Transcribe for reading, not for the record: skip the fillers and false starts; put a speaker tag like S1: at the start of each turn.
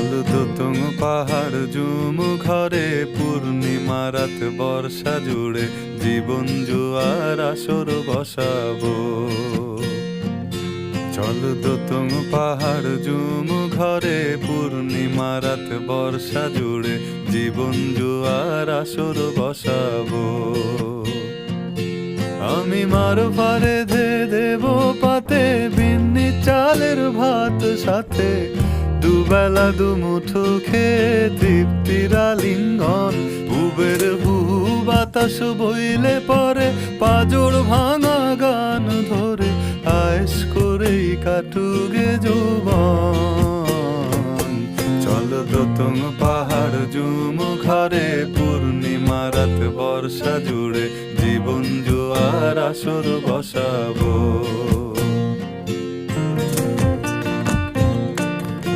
S1: চল দোতং পাহাড় জুম ঘরে পূর্ণিমা রাত বর্ষা জুড়ে জীবন জুয়ার আসর বসাবো। চল দোতং পাহাড় জুম ঘরে পূর্ণিমা রাত বর্ষা জুড়ে জীবন জুয়ার আসর বসাবো। আমি মার ফারে ধে দেব পাতে বিন্নি চালের ভাত সাথে দুবেলা দুমুঠো খেয়ে তৃপ্তির আলিঙ্গন। উবের হু বাতাস বইলে পরে পাজর ভাঙা গান ধরে আয়েশ করেই কাটুগে যৌবন।